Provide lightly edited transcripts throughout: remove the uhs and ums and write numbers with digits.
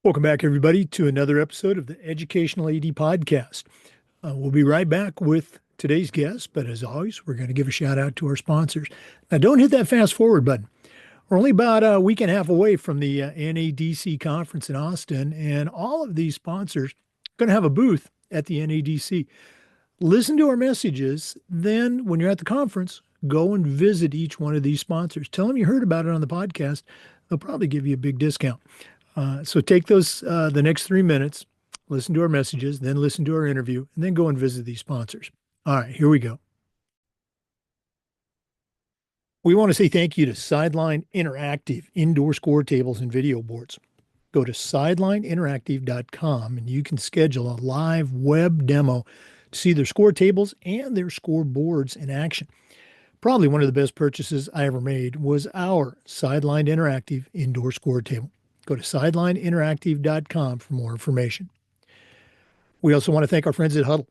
Welcome back, everybody, to another episode of the Educational AD Podcast. We'll be right back with today's guest, but as always, we're going to give a shout out to our sponsors. Now, don't hit that fast forward button. We're only about a week and a half away from the NADC conference in Austin, and all of these sponsors are going to have a booth at the NADC. Listen to our messages. Then, when you're at the conference, go and visit each one of these sponsors. Tell them you heard about it on the podcast. They'll probably give you a big discount. So take those the next 3 minutes, listen to our messages, then listen to our interview, and then go and visit these sponsors. All right, here we go. We want to say thank you to Sideline Interactive indoor score tables and video boards. Go to sidelineinteractive.com and you can schedule a live web demo to see their score tables and their score boards in action. Probably one of the best purchases I ever made was our Sideline Interactive indoor score table. Go to sidelineinteractive.com for more information. We also want to thank our friends at Huddle.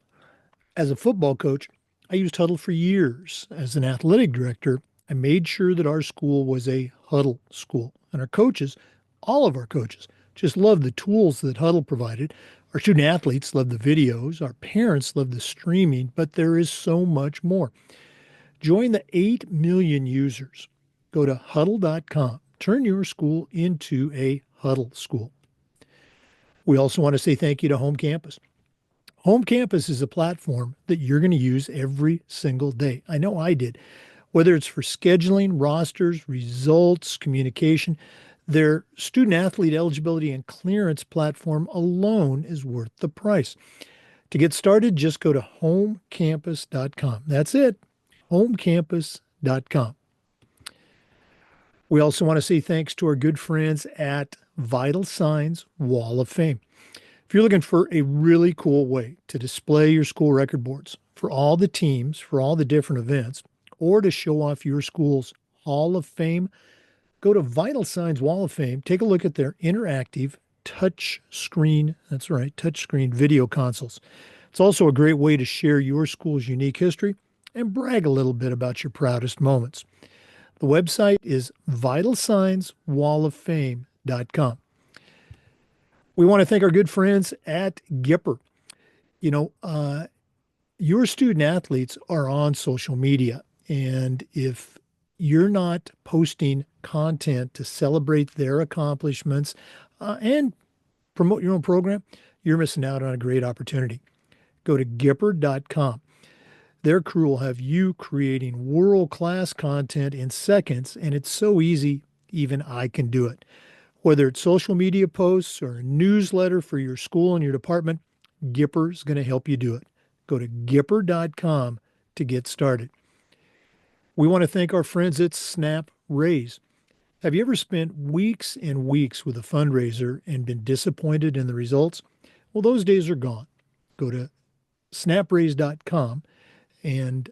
As a football coach, I used Huddle for years. As an athletic director, I made sure that our school was a Huddle school. And our coaches, all of our coaches, just loved the tools that Huddle provided. Our student athletes love the videos. Our parents love the streaming, but there is so much more. Join the 8 million users. Go to huddle.com. Turn your school into a Huddle school. We also want to say thank you to Home Campus. Home Campus is a platform that you're going to use every single day. I know I did. Whether it's for scheduling, rosters, results, communication, their student athlete eligibility and clearance platform alone is worth the price. To get started, just go to homecampus.com. That's it, homecampus.com. We also want to say thanks to our good friends at Vital Signs Wall of Fame. If you're looking for a really cool way to display your school record boards for all the teams, for all the different events, or to show off your school's Hall of Fame, go to Vital Signs Wall of Fame. Take a look at their interactive touch screen, that's right, touch screen video consoles. It's also a great way to share your school's unique history and brag a little bit about your proudest moments. The website is vitalsignswalloffame.com. We want to thank our good friends at Gipper. Your student athletes are on social media, and if you're not posting content to celebrate their accomplishments and promote your own program, you're missing out on a great opportunity. Go to Gipper.com. Their crew will have you creating world-class content in seconds, and it's so easy, even I can do it. Whether it's social media posts or a newsletter for your school and your department, Gipper is going to help you do it. Go to Gipper.com to get started. We want to thank our friends at Snap Raise. Have you ever spent weeks and weeks with a fundraiser and been disappointed in the results? Well, those days are gone. Go to snapraise.com and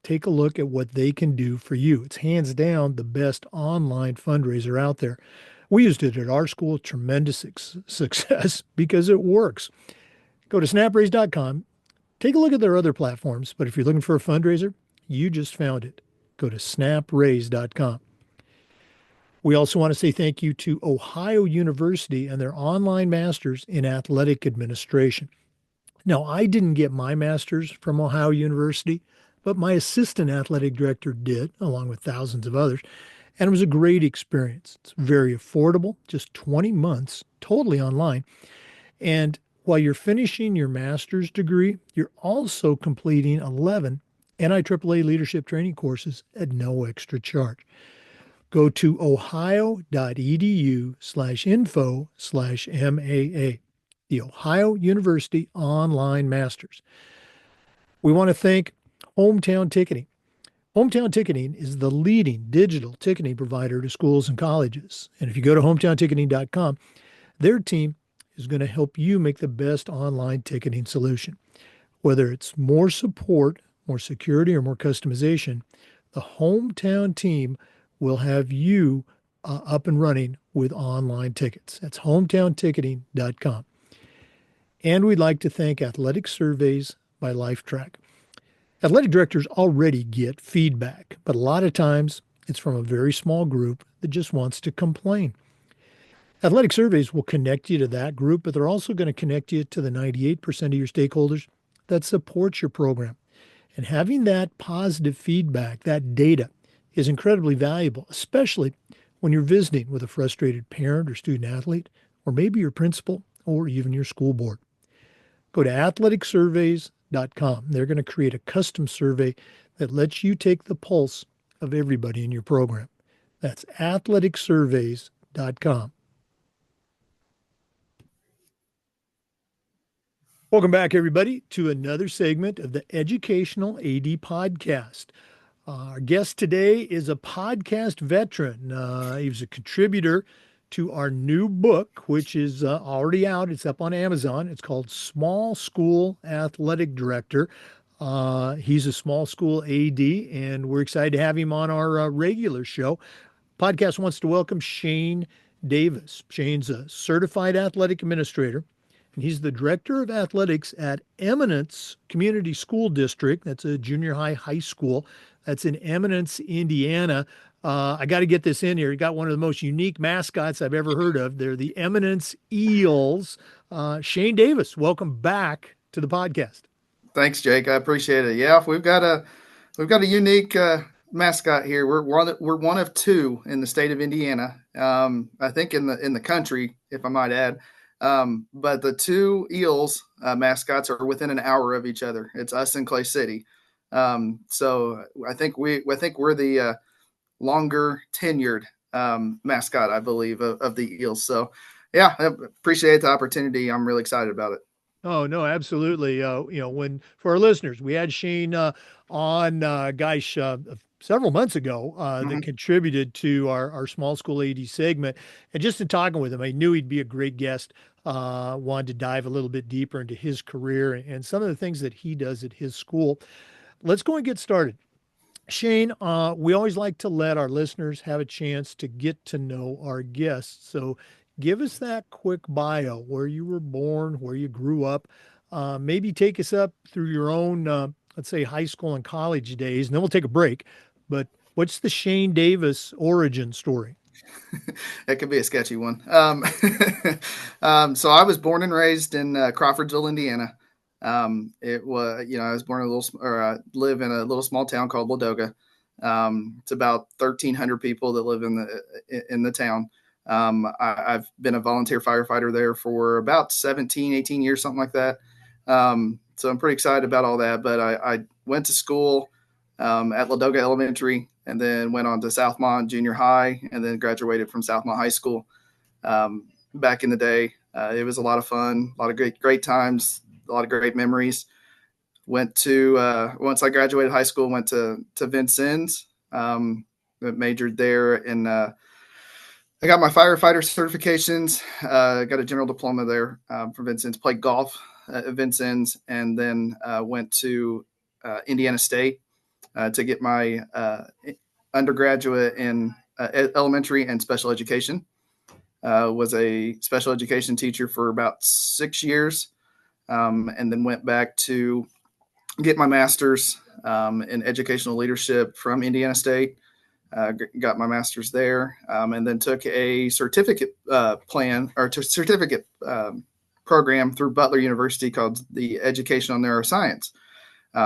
take a look at what they can do for you. It's hands down the best online fundraiser out there. We used it at our school, tremendous success because it works. Go to snapraise.com, take a look at their other platforms, but if you're looking for a fundraiser, you just found it. Go to snapraise.com. We also want to say thank you to Ohio University and their online masters in athletic administration. Now, I didn't get my master's from Ohio University, but my assistant athletic director did, along with thousands of others, and it was a great experience. It's very affordable, just 20 months, totally online. And while you're finishing your master's degree, you're also completing 11 NIAAA leadership training courses at no extra charge. Go to ohio.edu/info/MAA. The Ohio University Online Masters. We want to thank Hometown Ticketing. Hometown Ticketing is the leading digital ticketing provider to schools and colleges. And if you go to hometownticketing.com, their team is going to help you make the best online ticketing solution. Whether it's more support, more security, or more customization, the Hometown team will have you up and running with online tickets. That's hometownticketing.com. And we'd like to thank Athletic Surveys by LifeTrack. Athletic directors already get feedback, but a lot of times it's from a very small group that just wants to complain. Athletic surveys will connect you to that group, but they're also going to connect you to the 98% of your stakeholders that support your program. And having that positive feedback, that data, is incredibly valuable, especially when you're visiting with a frustrated parent or student athlete, or maybe your principal or even your school board. Go to athleticsurveys.com. They're going to create a custom survey that lets you take the pulse of everybody in your program. That's athleticsurveys.com. Welcome back, everybody, to another segment of the Educational AD Podcast. Our guest today is a podcast veteran. He was a contributor to our new book, which is already out. It's up on Amazon. It's called Small School Athletic Director. He's a small school AD, and we're excited to have him on our regular show. Podcast wants to welcome Shane Davis. Shane's a certified athletic administrator, and he's the director of athletics at Eminence Community School District. That's a junior high school. That's in Eminence, Indiana. I got to get this in here. You got one of the most unique mascots I've ever heard of. They're the Eminence Eels. Shane Davis, welcome back to the podcast. Thanks, Jake. I appreciate it. Yeah, we've got a unique mascot here. We're one of two in the state of Indiana. I think in the country, if I might add. But the two Eels mascots are within an hour of each other. It's us and Clay City. So I think we're the longer tenured mascot, I believe, of the Eels. So yeah, I appreciate the opportunity. I'm really excited about it. Oh, no, absolutely. When for our listeners, we had Shane on, several months ago that Mm-hmm. contributed to our small school AD segment. And just in talking with him, I knew he'd be a great guest. Wanted to dive a little bit deeper into his career and some of the things that he does at his school. Let's go and get started. Shane, we always like to let our listeners have a chance to get to know our guests. So give us that quick bio, where you were born, where you grew up. Maybe take us up through your own, let's say, high school and college days, and then we'll take a break. But what's the Shane Davis origin story? That could be a sketchy one. So I was born and raised in Crawfordsville, Indiana. I was born in live in a little small town called Ladoga. It's about 1,300 people that live in the town. I've been a volunteer firefighter there for about 17, 18 years, something like that. So I'm pretty excited about all that. But I went to school at Ladoga Elementary, and then went on to Southmont Junior High, and then graduated from Southmont High School. Back in the day, it was a lot of fun, a lot of great times, a lot of great memories. Went to once I graduated high school, went to Vincennes, majored there, and I got my firefighter certifications. Got a general diploma there from Vincennes. Played golf at Vincennes, and then went to Indiana State to get my undergraduate in elementary and special education. Was a special education teacher for about 6 years, and then went back to get my master's in educational leadership from Indiana State. Got my master's there, and then took a certificate certificate program through Butler University called the Education on Neuroscience.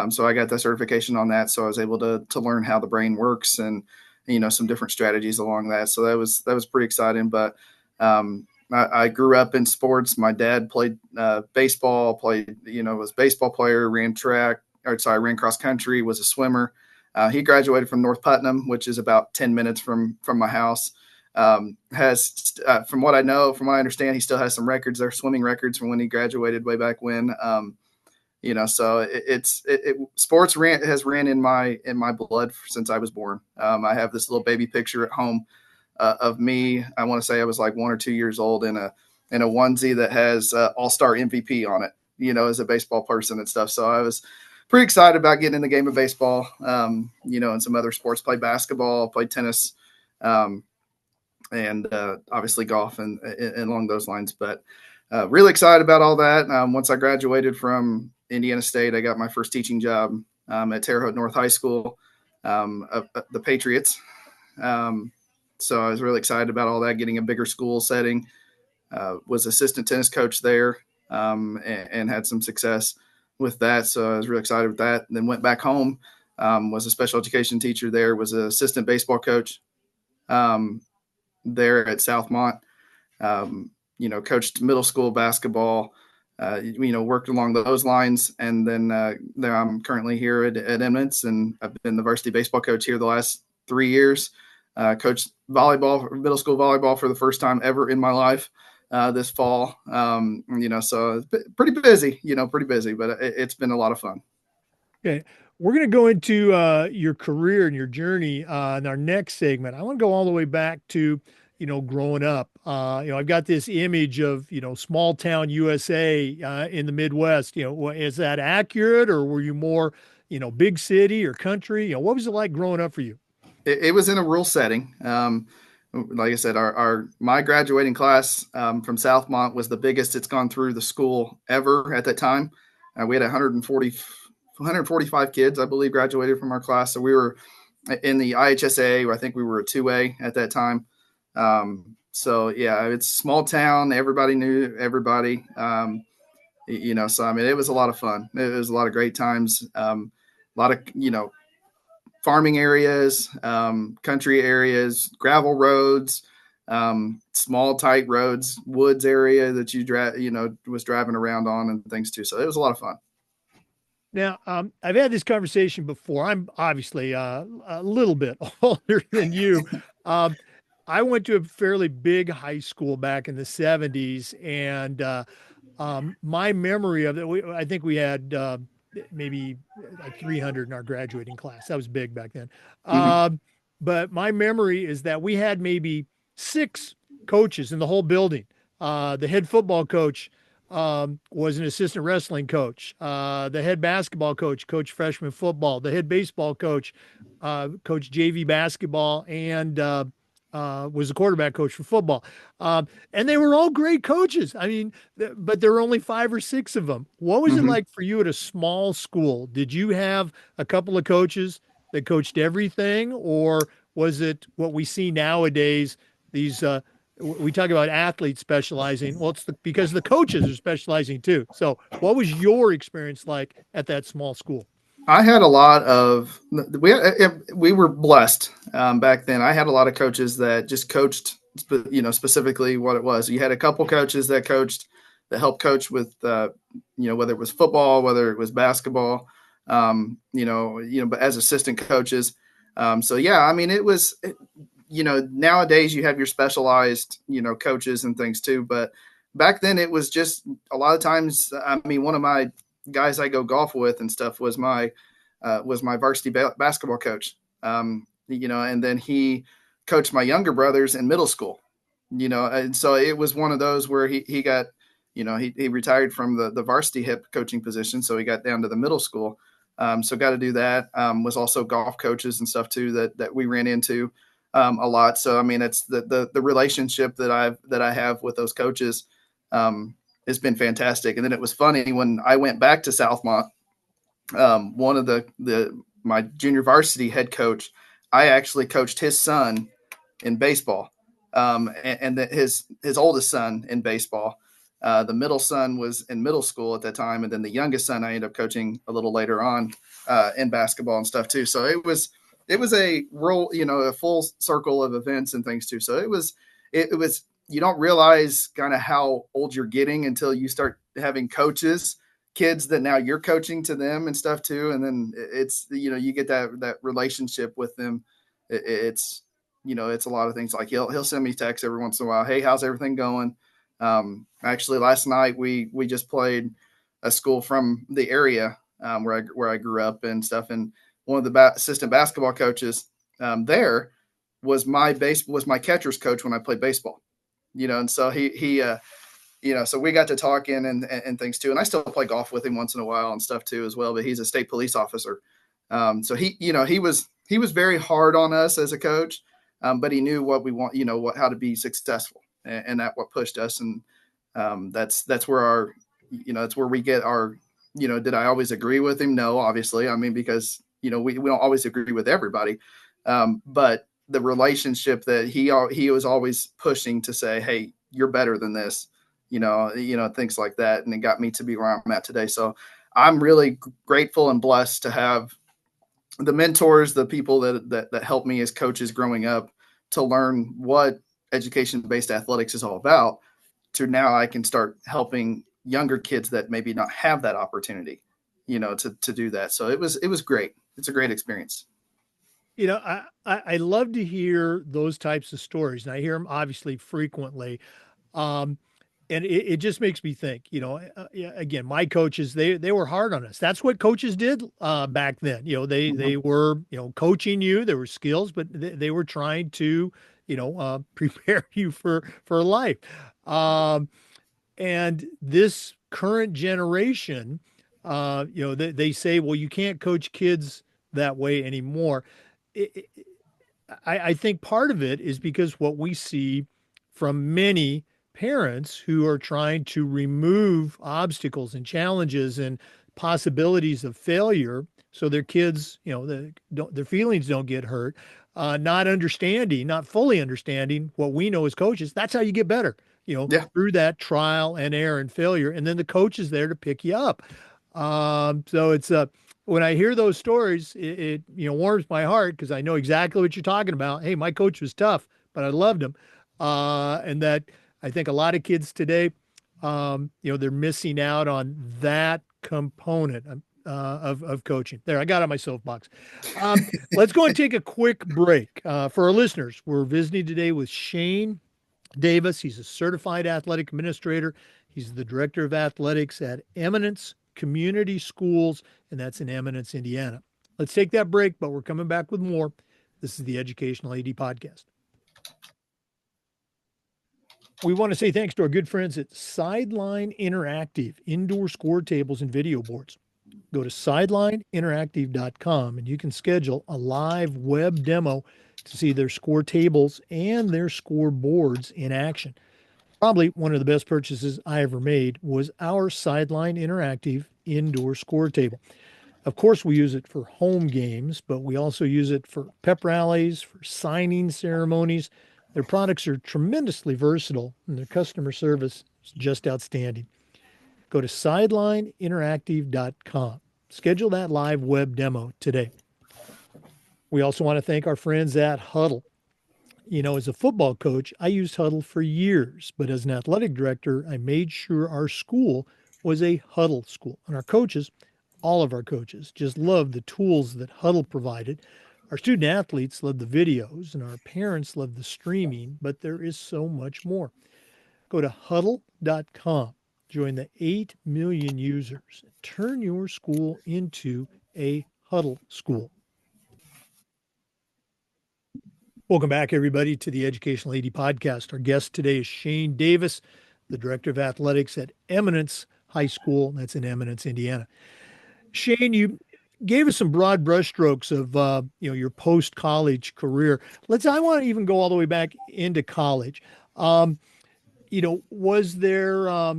So I got the certification on that. So I was able to learn how the brain works and, some different strategies along that. So that was pretty exciting. But I grew up in sports. My dad played baseball, was a baseball player, ran cross country, was a swimmer. He graduated from North Putnam, which is about 10 minutes from my house. From what I understand, he still has some records there, swimming records from when he graduated way back when. So sports has ran in my blood since I was born. I have this little baby picture at home of me. I want to say I was like 1 or 2 years old in a onesie that has All-Star MVP on it, as a baseball person and stuff. So I was pretty excited about getting in the game of baseball, and some other sports. Played basketball, played tennis, and obviously golf and along those lines. But really excited about all that. Once I graduated from Indiana State, I got my first teaching job at Terre Haute North High School, of the Patriots. So I was really excited about all that, getting a bigger school setting, was assistant tennis coach there, and had some success with that. So I was really excited with that. And then went back home, was a special education teacher there, was an assistant baseball coach um, there at Southmont. Um, coached middle school basketball, worked along those lines. And then I'm currently here at Eminence, and I've been the varsity baseball coach here the last 3 years. Coached volleyball, middle school volleyball for the first time ever in my life this fall. So it's pretty busy, but it's been a lot of fun. Okay. We're going to go into your career and your journey in our next segment. I want to go all the way back to, growing up. I've got this image of, small town USA in the Midwest. Is that accurate, or were you more, big city or country? What was it like growing up for you? It was in a rural setting. Like I said, my graduating class from Southmont was the biggest it's gone through the school ever at that time. We had 145 kids, I believe, graduated from our class. So we were in the IHSA, I think we were a 2A at that time. So yeah, it's a small town. Everybody knew everybody. So I mean, it was a lot of fun. It was a lot of great times. A lot of farming areas, country areas, gravel roads, small tight roads, woods area that was driving around on and things too. So it was a lot of fun. Now, I've had this conversation before. I'm obviously a little bit older than you. Um, I went to a fairly big high school back in the 70s, and my memory of it, I think we had maybe like 300 in our graduating class. That was big back then. Mm-hmm. But my memory is that we had maybe six coaches in the whole building. The head football coach was an assistant wrestling coach. The head basketball coach coached freshman football. The head baseball coach coached JV basketball and was the quarterback coach for football. And they were all great coaches. I mean, but there were only five or six of them. What was it Mm-hmm. like for you at a small school? Did you have a couple of coaches that coached everything, or was it what we see nowadays? These we talk about athletes specializing. Well, because the coaches are specializing too. So, what was your experience like at that small school? I had a lot of we were blessed back then. I had a lot of coaches that just coached, specifically what it was. You had a couple coaches that helped coach with, whether it was football, whether it was basketball, but as assistant coaches. So yeah, I mean, nowadays you have your specialized, coaches and things too. But back then it was just a lot of times. I mean, one of my guys I go golf with and stuff was my varsity basketball coach. And then he coached my younger brothers in middle school. And so it was one of those where he got, he retired from the varsity hip coaching position, so he got down to the middle school. So got to do that. Was also golf coaches and stuff too that we ran into a lot. So I mean, it's the relationship that I have with those coaches has been fantastic. And then it was funny when I went back to Southmont. One of my junior varsity head coach, I actually coached his son in baseball, and his oldest son in baseball. The middle son was in middle school at that time, and then the youngest son I ended up coaching a little later on in basketball and stuff too. So it was a role, a full circle of events and things too. So it was you don't realize kind of how old you're getting until you start having kids that now you're coaching to them and stuff too. And then it's, you get that relationship with them. It's a lot of things. Like he'll send me texts every once in a while. Hey, how's everything going? Actually last night we just played a school from the area where I grew up and stuff. And one of the assistant basketball coaches there was my catcher's coach when I played baseball, and so he so we got to talking and things too. And I still play golf with him once in a while and stuff too as well, but he's a state police officer. So he was very hard on us as a coach, but he knew what we want, how to be successful, and that what pushed us. And that's where that's where we get our, did I always agree with him? No, obviously. I mean, because, we don't always agree with everybody. But the relationship that he was always pushing to say, hey, you're better than this, things like that. And it got me to be where I'm at today. So I'm really grateful and blessed to have the mentors, the people that helped me as coaches growing up to learn what education-based athletics is all about, to now I can start helping younger kids that maybe not have that opportunity, to do that. So it was great. It's a great experience. I love to hear those types of stories, and I hear them obviously frequently. Um, and it just makes me think, yeah, again, my coaches, they were hard on us. That's what coaches did back then. Mm-hmm. They were, coaching you. There were skills, but they were trying to, prepare you for life. Um, and this current generation, they say, well, you can't coach kids that way anymore. It, I think part of it is because what we see from many parents who are trying to remove obstacles and challenges and possibilities of failure so their kids, their feelings don't get hurt, not fully understanding what we know as coaches. That's how you get better, Yeah. through that trial and error and failure. And then the coach is there to pick you up. So it's when I hear those stories, it warms my heart because I know exactly what you're talking about. Hey, my coach was tough, but I loved him, and that I think a lot of kids today, they're missing out on that component of coaching. There, I got on my soapbox. Let's go and take a quick break. For our listeners, we're visiting today with Shane Davis. He's a certified athletic administrator. He's the director of athletics at Eminence Community Schools, and that's in Eminence, Indiana. Let's take that break, but we're coming back with more. This is the Educational AD Podcast. We want to say thanks to our good friends at Sideline Interactive, indoor score tables and video boards. Go to sidelineinteractive.com and you can schedule a live web demo to see their score tables and their score boards in action. Probably one of the best purchases I ever made was our Sideline Interactive indoor score table. Of course, we use it for home games, but we also use it for pep rallies, for signing ceremonies. Their products are tremendously versatile, and their customer service is just outstanding. Go to sidelineinteractive.com. Schedule that live web demo today. We also want to thank our friends at Huddle. As a football coach, I used Huddle for years, but as an athletic director, I made sure our school was a Huddle school. And our coaches, all of our coaches, just loved the tools that Huddle provided. Our student athletes loved the videos, and our parents loved the streaming, but there is so much more. Go to huddle.com, join the 8 million users, and turn your school into a Huddle school. Welcome back, everybody, to the Educational AD Podcast. Our guest today is Shane Davis, the Director of Athletics at Eminence High School. That's in Eminence, Indiana. Shane, you gave us some broad brushstrokes of your post-college career. I want to even go all the way back into college. Was there a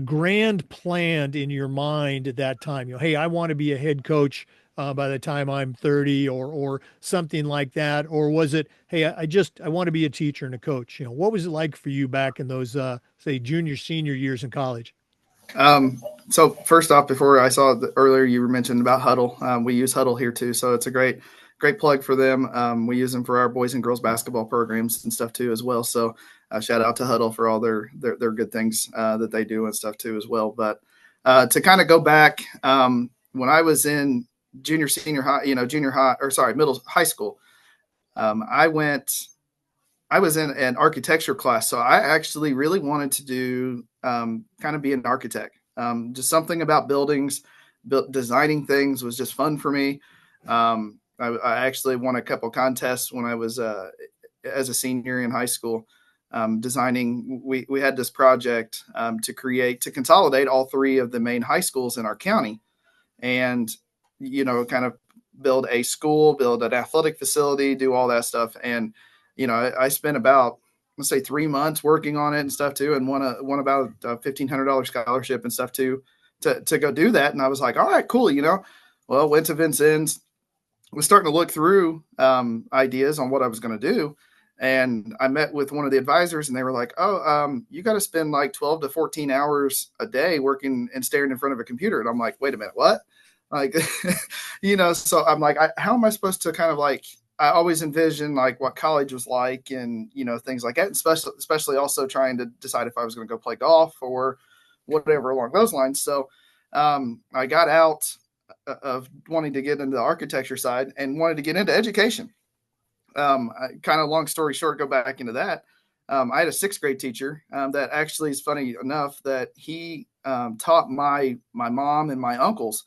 grand plan in your mind at that time? Hey, I want to be a head coach by the time I'm 30 or something like that? Or was it, hey, I want to be a teacher and a coach? What was it like for you back in those, say, junior, senior years in college? So first off, before I saw earlier, you were mentioned about Huddle. We use Huddle here too. So it's a great plug for them. We use them for our boys and girls basketball programs and stuff too, as well. So shout out to Huddle for all their good things that they do and stuff too, as well. But to kind of go back, when I was in junior high school, I was in an architecture class. So I actually really wanted to do kind of be an architect. Just something about buildings, designing things was just fun for me. I actually won a couple contests when I was as a senior in high school, designing. We had this project to consolidate all three of the main high schools in our county, and kind of build a school, build an athletic facility, do all that stuff. And I spent about, let's say, 3 months working on it and stuff too, and won about a $1,500 scholarship and stuff too to go do that. And I was like, all right, cool. Well, went to Vincennes, was starting to look through ideas on what I was going to do. And I met with one of the advisors, and they were like, "Oh, you got to spend like 12 to 14 hours a day working and staring in front of a computer." And I'm like, "Wait a minute, what?" Like, so I'm like, how am I supposed to kind of like, I always envisioned like what college was like and, things like that, especially also trying to decide if I was going to go play golf or whatever along those lines. So I got out of wanting to get into the architecture side and wanted to get into education. Kind of long story short, go back into that. I had a sixth grade teacher that actually is funny enough that he taught my mom and my uncles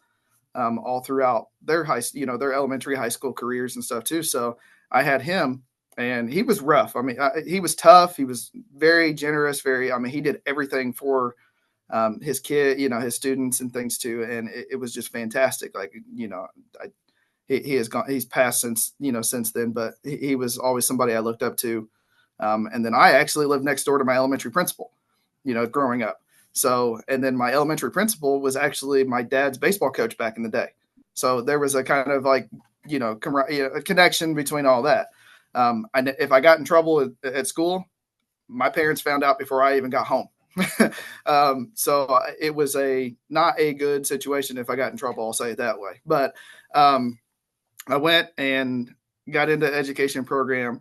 all throughout their their elementary, high school careers and stuff too. So I had him, and he was rough. I mean, he was tough. He was very generous. I mean, he did everything for his kid, his students and things too. And it was just fantastic. Like, I, he has gone, he's passed since then, but he was always somebody I looked up to. And then I actually lived next door to my elementary principal, growing up. So, and then my elementary principal was actually my dad's baseball coach back in the day. So there was a kind of like, a connection between all that. If I got in trouble at school, my parents found out before I even got home. So it was not a good situation if I got in trouble, I'll say it that way. But I went and got into education program.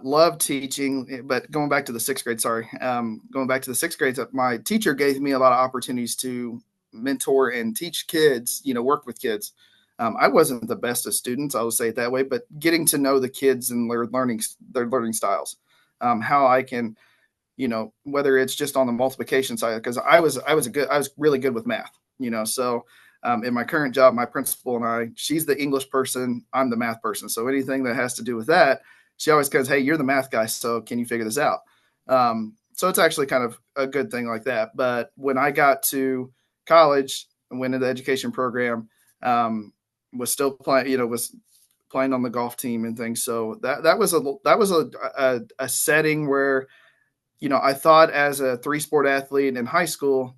Loved teaching, but going back to the sixth grade, going back to the sixth grades, my teacher gave me a lot of opportunities to mentor and teach kids, work with kids. I wasn't the best of students, I would say it that way, but getting to know the kids and their learning styles, how I can, whether it's just on the multiplication side, because I was really good with math, so in my current job, my principal and she's the English person, I'm the math person. So anything that has to do with that, she always goes, "Hey, you're the math guy, so can you figure this out?" So it's actually kind of a good thing like that. But when I got to college and went into the education program, was still playing, was playing on the golf team and things. So that was a setting where, I thought as a 3-sport athlete in high school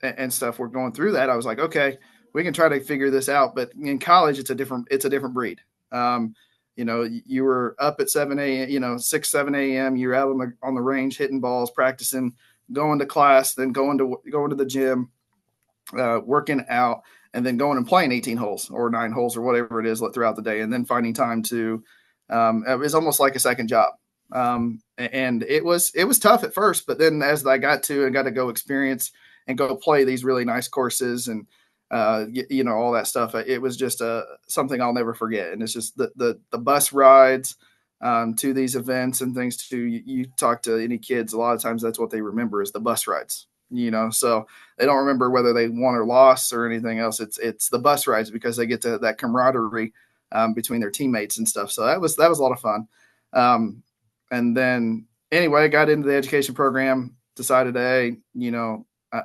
and stuff, we're going through that. I was like, okay, we can try to figure this out. But in college, it's a different breed. You were up at 7 a.m., 6, 7 a.m. You're out on the range, hitting balls, practicing, going to class, then going to the gym, working out, and then going and playing 18 holes or 9 holes or whatever it is throughout the day. And then finding time to, it was almost like a second job. And it was tough at first, but then as I got to go experience and go play these really nice courses and, all that stuff, it was just something I'll never forget. And it's just the bus rides to these events and things too. You talk to any kids, a lot of times that's what they remember is the bus rides, so they don't remember whether they won or lost or anything else. It's the bus rides because they get to that camaraderie between their teammates and stuff. So that was a lot of fun. And then anyway, I got into the education program, decided, hey,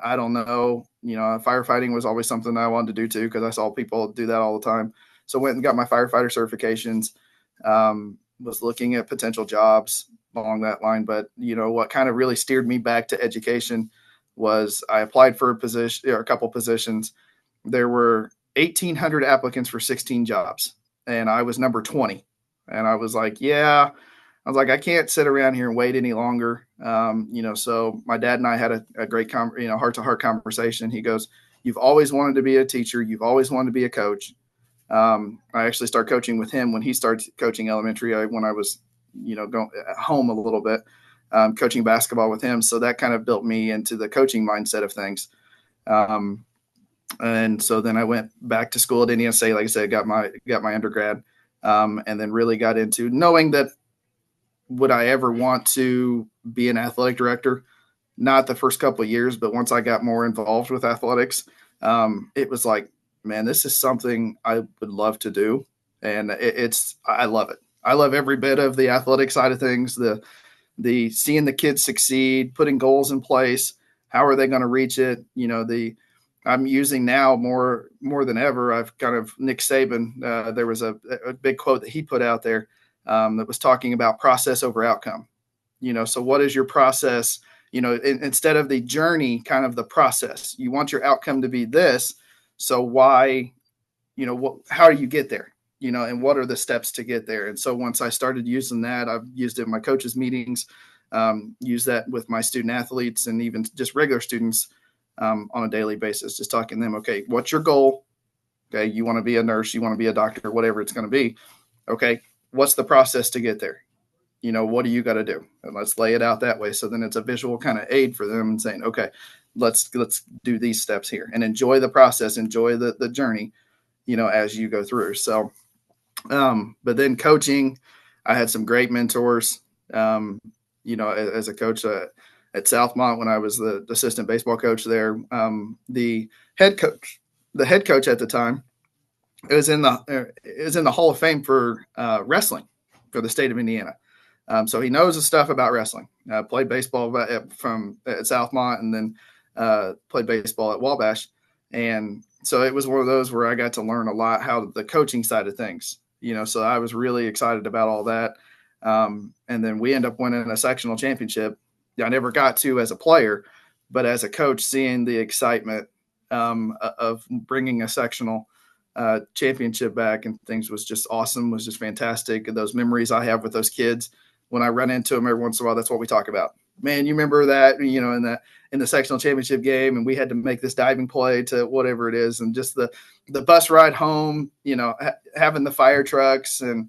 I don't know, firefighting was always something I wanted to do too, because I saw people do that all the time. So went and got my firefighter certifications, was looking at potential jobs along that line. But, what kind of really steered me back to education was I applied for a couple positions. There were 1,800 applicants for 16 jobs, and I was number 20. And I was like, I can't sit around here and wait any longer. So my dad and I had a great, heart to heart conversation. He goes, "You've always wanted to be a teacher. You've always wanted to be a coach." I actually started coaching with him when he started coaching elementary, when I was, going at home a little bit, coaching basketball with him. So that kind of built me into the coaching mindset of things. And so then I went back to school at Indiana State. Like I said, got my undergrad, and then really got into knowing that, would I ever want to be an athletic director? Not the first couple of years, but once I got more involved with athletics, it was like, man, this is something I would love to do. And I love it. I love every bit of the athletic side of things, the seeing the kids succeed, putting goals in place. How are they going to reach it? I'm using now more than ever. I've kind of Nick Saban. There was a big quote that he put out there that was talking about process over outcome. So what is your process? Instead of the journey, kind of the process. You want your outcome to be this. So why, how do you get there? and what are the steps to get there. And so once I started using that, I've used it in my coaches' meetings, use that with my student athletes and even just regular students on a daily basis, just talking to them. Okay, what's your goal? Okay, you want to be a nurse, you want to be a doctor, whatever it's going to be. Okay, what's the process to get there? What do you got to do? And let's lay it out that way. So then it's a visual kind of aid for them and saying, okay, let's do these steps here and enjoy the process, enjoy the journey, as you go through. So, but then coaching, I had some great mentors, as a coach at Southmont when I was the assistant baseball coach there. The head coach, at the time, it was in the Hall of Fame for wrestling for the state of Indiana. So he knows the stuff about wrestling. Played baseball at Southmont, and then played baseball at Wabash. And so it was one of those where I got to learn a lot how the coaching side of things. So I was really excited about all that. And then we end up winning a sectional championship. I never got to as a player, but as a coach, seeing the excitement of bringing a sectional championship back and things was just awesome, was just fantastic. And those memories I have with those kids, when I run into them every once in a while, that's what we talk about. Man, you remember that, in the sectional championship game, and we had to make this diving play to whatever it is, and just the bus ride home, having the fire trucks and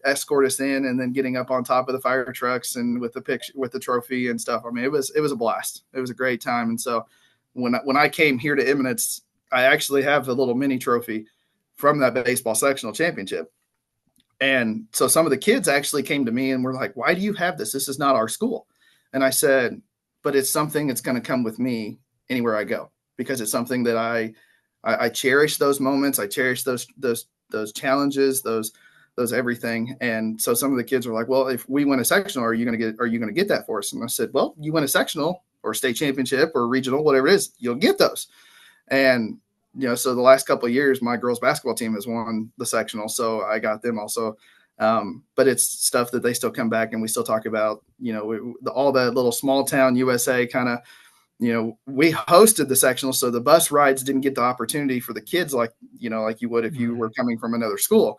escort us in, and then getting up on top of the fire trucks and with the picture with the trophy and stuff. I mean, it was a blast. It was a great time. And so when I came here to Eminence, I actually have the little mini trophy from that baseball sectional championship. And so some of the kids actually came to me and were like, "Why do you have this? This is not our school." And I said, "But it's something that's going to come with me anywhere I go, because it's something that I cherish those moments. I cherish those challenges, those everything." And so some of the kids were like, "Well, if we win a sectional, are you going to get that for us?" And I said, "Well, you win a sectional or state championship or regional, whatever it is, you'll get those." And so the last couple of years, my girls basketball team has won the sectional, so I got them also. But it's stuff that they still come back and we still talk about. All that little small town USA kind of. We hosted the sectional, so the bus rides didn't get the opportunity for the kids like you would if you were coming from another school.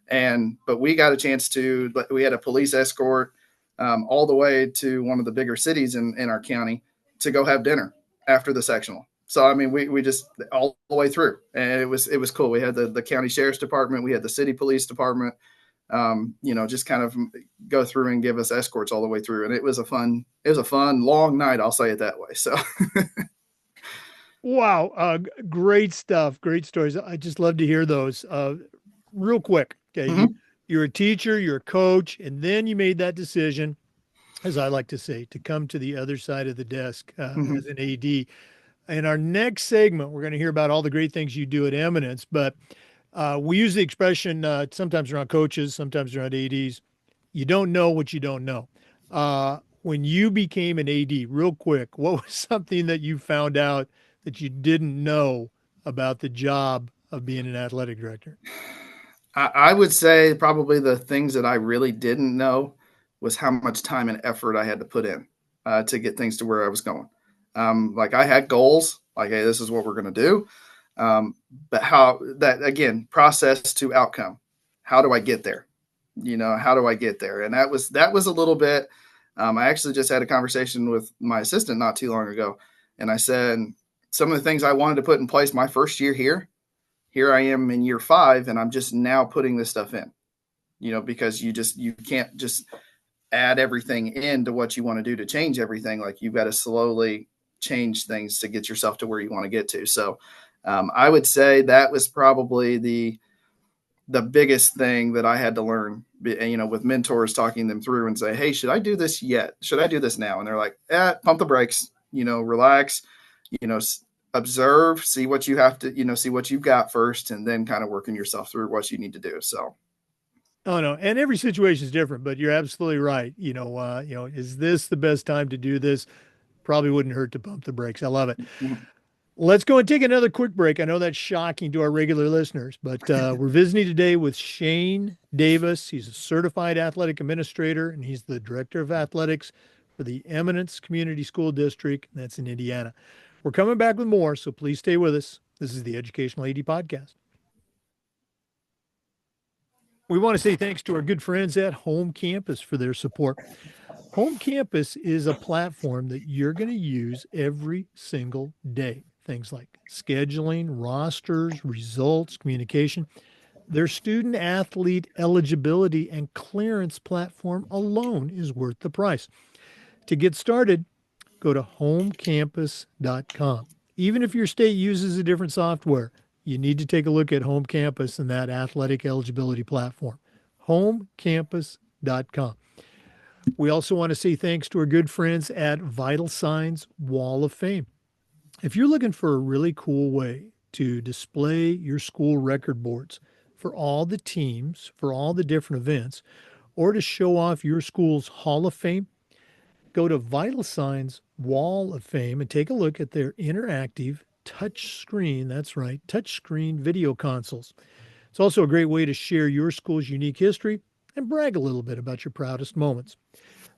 But we got a chance to. We had a police escort all the way to one of the bigger cities in our county to go have dinner after the sectional. So I mean, we just all the way through, and it was cool. We had the county sheriff's department, we had the city police department, just kind of go through and give us escorts all the way through, and it was a fun long night. I'll say it that way. So, Wow. Great stuff. Great stories. I just love to hear those. Real quick. Okay. mm-hmm, You're a teacher, you're a coach, and then you made that decision, as I like to say, to come to the other side of the desk mm-hmm, as an AD. In our next segment, we're going to hear about all the great things you do at Eminence, but we use the expression sometimes around coaches, sometimes around ADs. You don't know what you don't know. When you became an AD, real quick, what was something that you found out that you didn't know about the job of being an athletic director? I would say probably the things that I really didn't know was how much time and effort I had to put in to get things to where I was going. Like I had goals, like, hey, this is what we're going to do. But how that, again, process to outcome. How do I get there? How do I get there? And that was a little bit. I actually just had a conversation with my assistant not too long ago, and I said some of the things I wanted to put in place my first year here. Here I am in year 5, and I'm just now putting this stuff in. Because you can't just add everything into what you want to do to change everything. Like you've got to slowly change things to get yourself to where you want to get to. So I would say that was probably the biggest thing that I had to learn, with mentors, talking them through and say, "Hey, should I do this yet? Should I do this now?" And they're like, pump the brakes, relax, you know, observe, see what you have to, see what you've got first, and then kind of working yourself through what you need to do. So, Oh no, and every situation is different, but you're absolutely right. Is this the best time to do this? Probably wouldn't hurt to pump the brakes. I love it. mhm. Let's go and take another quick break. I know that's shocking to our regular listeners, but we're visiting today with Shane Davis. He's a certified athletic administrator, and he's the director of athletics for the Eminence Community School District, and that's in Indiana. We're coming back with more, so please stay with us. This is the Educational AD Podcast. We want to say thanks to our good friends at Home Campus for their support. Home Campus is a platform that you're going to use every single day. Things like scheduling, rosters, results, communication. Their student athlete eligibility and clearance platform alone is worth the price. To get started, go to homecampus.com. Even if your state uses a different software, you need to take a look at Home Campus and that athletic eligibility platform. Homecampus.com. We also want to say thanks to our good friends at Vital Signs Wall of Fame. If you're looking for a really cool way to display your school record boards for all the teams, for all the different events, or to show off your school's Hall of Fame, go to Vital Signs Wall of Fame and take a look at their interactive touch screen, that's right, touch screen video consoles. It's also a great way to share your school's unique history and brag a little bit about your proudest moments.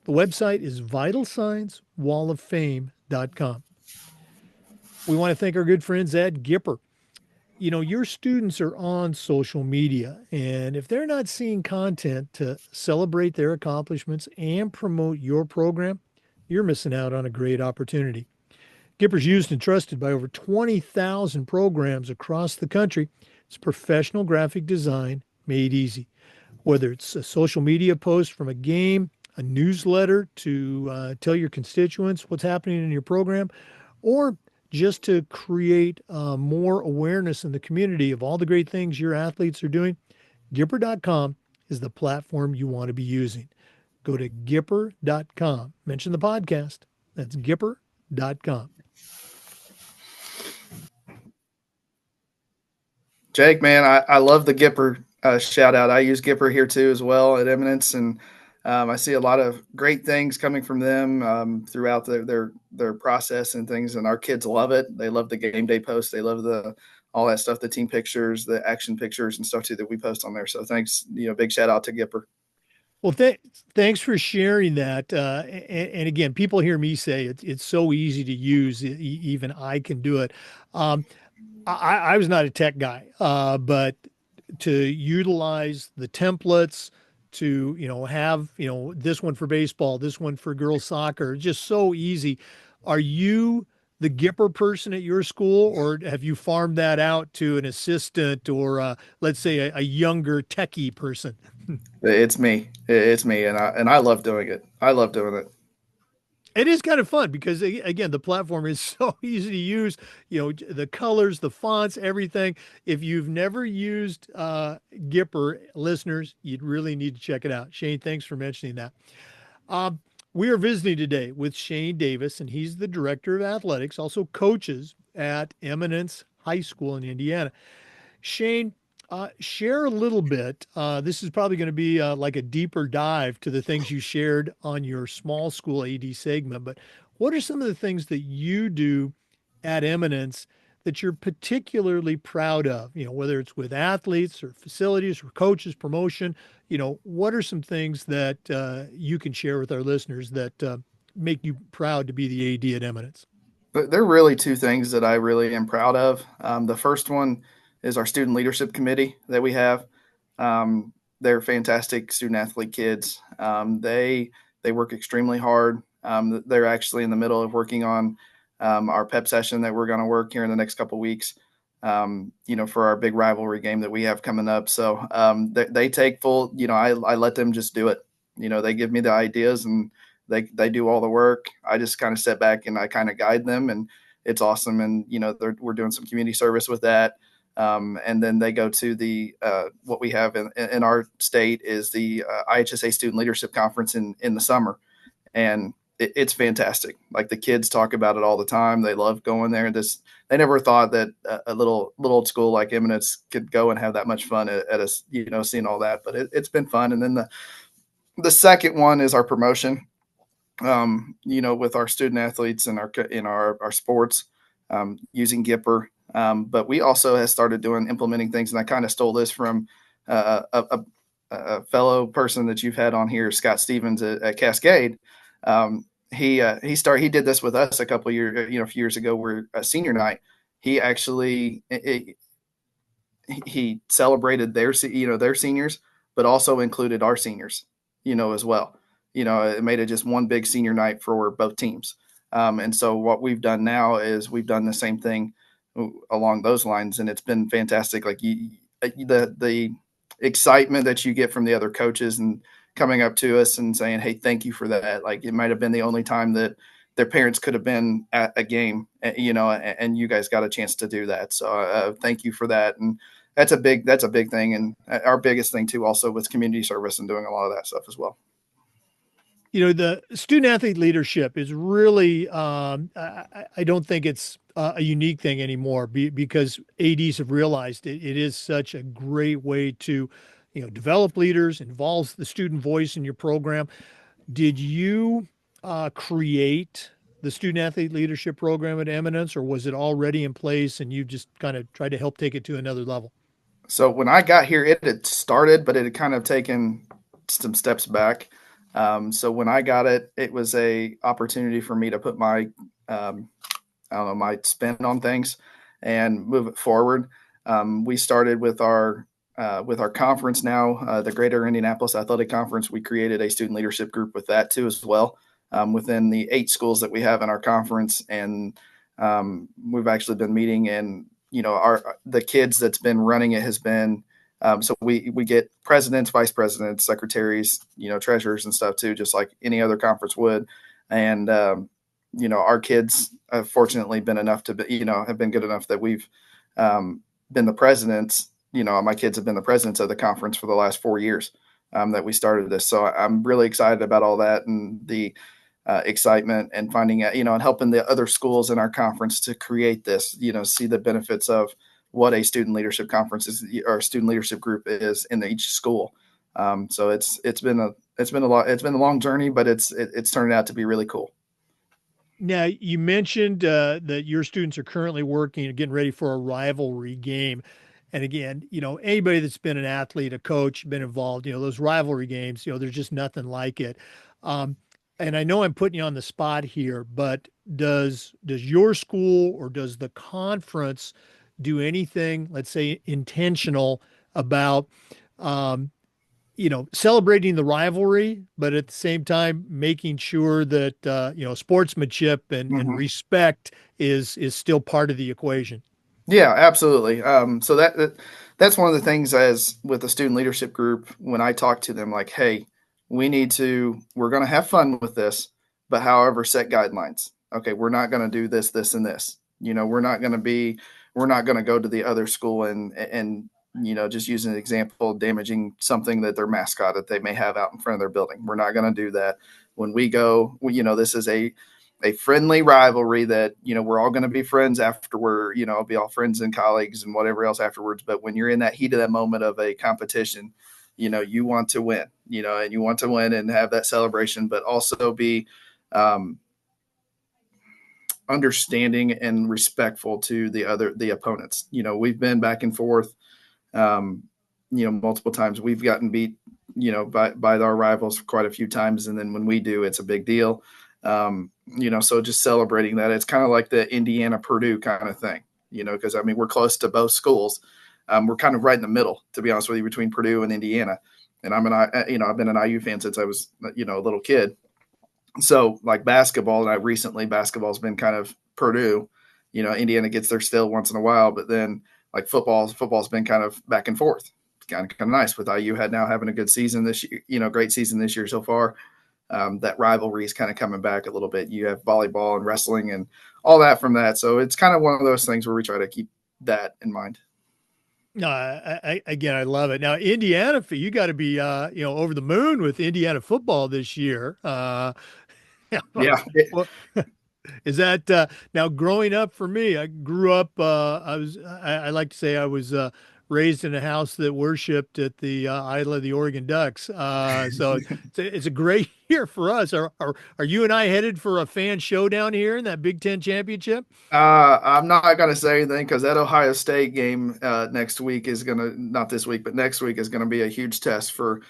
The website is vitalsignswalloffame.com. We want to thank our good friends at Gipper. You know, your students are on social media, and if they're not seeing content to celebrate their accomplishments and promote your program, you're missing out on a great opportunity. Gipper's used and trusted by over 20,000 programs across the country. It's professional graphic design made easy. Whether it's a social media post from a game, a newsletter to tell your constituents what's happening in your program, or just to create more awareness in the community of all the great things your athletes are doing, Gipper.com is the platform you want to be using. Go to Gipper.com. Mention the podcast. That's Gipper.com. Jake, man, I love the Gipper shout out. I use Gipper here too as well at Eminence, and I see a lot of great things coming from them throughout their process and things. And our kids love it. They love the game day posts. They love the all that stuff, the team pictures, the action pictures, and stuff too that we post on there. So thanks, big shout out to Gipper. Well, thanks for sharing that. And again, people hear me say it's so easy to use, even I can do it. Um, I was not a tech guy, but to utilize the templates to, have, this one for baseball, this one for girls soccer, just so easy. Are you the Gipper person at your school, or have you farmed that out to an assistant or, let's say, a younger techie person? It's me. It's me, and I love doing it. I love doing it. It is kind of fun because again, the platform is so easy to use. The colors, the fonts, everything. If you've never used Gipper, listeners, you'd really need to check it out. Shane, thanks for mentioning that. Um, we are visiting today with Shane Davis, and he's the director of athletics, also coaches at Eminence High School in Indiana. Shane, share a little bit. This is probably going to be like a deeper dive to the things you shared on your small school AD segment, but what are some of the things that you do at Eminence that you're particularly proud of? Whether it's with athletes or facilities or coaches, promotion, what are some things that you can share with our listeners that make you proud to be the AD at Eminence? But there are really two things that I really am proud of. The first one is our student leadership committee that we have. They're fantastic student athlete kids. They work extremely hard. They're actually in the middle of working on our pep session that we're going to work here in the next couple of weeks. For our big rivalry game that we have coming up. So they take full. I let them just do it. They give me the ideas and they do all the work. I just kind of sit back and I kind of guide them, and it's awesome. And we're doing some community service with that. And then they go to the what we have in our state is the IHSA Student Leadership Conference in the summer, and it's fantastic. Like the kids talk about it all the time. They love going there. They never thought that a little old school like Eminence could go and have that much fun at us, seeing all that. But it's been fun. And then the second one is our promotion. With our student athletes and our sports, using Gipper. But we also have started implementing things, and I kind of stole this from a fellow person that you've had on here, Scott Stevens at Cascade. He did this with us a couple of years, a few years ago. We're a senior night. He actually he celebrated their seniors but also included our seniors, as well. It made it just one big senior night for both teams. And so what we've done now is we've done the same thing along those lines, and it's been fantastic. Like the excitement that you get from the other coaches and coming up to us and saying, "Hey, thank you for that." Like it might have been the only time that their parents could have been at a game, and you guys got a chance to do that. So thank you for that. And that's a big thing. And our biggest thing too, also with community service and doing a lot of that stuff as well. The student athlete leadership is really, I don't think it's a unique thing anymore because ADs have realized it is such a great way to, develop leaders, involves the student voice in your program. Did you create the student athlete leadership program at Eminence, or was it already in place and you just kind of tried to help take it to another level? So when I got here, it had started, but it had kind of taken some steps back. So when I got it, it was a opportunity for me to put my, I don't know, my spin on things and move it forward. We started with our conference now, the Greater Indianapolis Athletic Conference. We created a student leadership group with that too as well, within the 8 schools that we have in our conference, and we've actually been meeting, and our the kids that's been running it has been. So we get presidents, vice presidents, secretaries, treasurers and stuff too, just like any other conference would. And our kids have fortunately been enough to be, have been good enough that we've been the presidents. My kids have been the presidents of the conference for the last 4 years that we started this. So I'm really excited about all that and the excitement and finding out, and helping the other schools in our conference to create this, see the benefits of what a student leadership conference is or student leadership group is in each school. So it's been a long journey, but it's turned out to be really cool. Now, you mentioned that your students are currently working and getting ready for a rivalry game. And again, anybody that's been an athlete, a coach, been involved, those rivalry games, there's just nothing like it. Um, and I know I'm putting you on the spot here, but does your school or does the conference do anything, let's say, intentional about um, celebrating the rivalry, but at the same time making sure that sportsmanship and Mm-hmm. respect is still part of the equation. Yeah, absolutely. So that's one of the things as with the student leadership group when I talk to them, like, hey, we're going to have fun with this, but however, set guidelines. Okay, we're not going to do this, this, and this. We're not going to go to the other school and just use an example, damaging something that their mascot that they may have out in front of their building. We're not going to do that. When we go, this is a friendly rivalry that we're all going to be friends after be all friends and colleagues and whatever else afterwards. But when you're in that heat of that moment of a competition, you want to win, and you want to win and have that celebration, but also be um, understanding and respectful to the opponents. We've been back and forth, um, multiple times. We've gotten beat, by our rivals quite a few times, and then when we do, it's a big deal. So just celebrating that. It's kind of like the Indiana Purdue kind of thing, because I mean we're close to both schools. We're kind of right in the middle, to be honest with you, between Purdue and Indiana. And I've been an IU fan since I was, a little kid. So like basketball, and basketball's been kind of Purdue. Indiana gets there still once in a while, but then like football's been kind of back and forth. It's kind of nice with IU had now having a good season this year, great season this year so far. That rivalry is kind of coming back a little bit. You have volleyball and wrestling and all that from that. So it's kind of one of those things where we try to keep that in mind. No, again, I love it. Now, Indiana, you got to be, over the moon with Indiana football this year. Yeah. Well, is that now growing up for me? I grew up. I like to say I was raised in a house that worshipped at the idol of the Oregon Ducks. So it's a great year for us. Are you and I headed for a fan showdown here in that Big Ten championship? I'm not going to say anything because that Ohio State game next week is going to, not this week, but next week is going to be a huge test for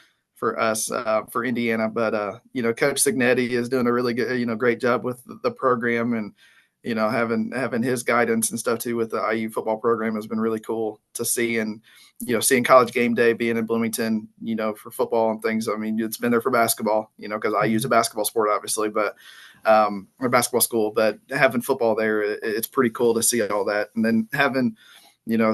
us, for Indiana. But Coach Signetti is doing a really good, great job with the program, and having his guidance and stuff too with the IU football program has been really cool to see. And seeing College Game Day, being in Bloomington, for football and things. I mean, it's been there for basketball, because I use a basketball sport, obviously, but or basketball school. But having football there, it's pretty cool to see all that. And then having,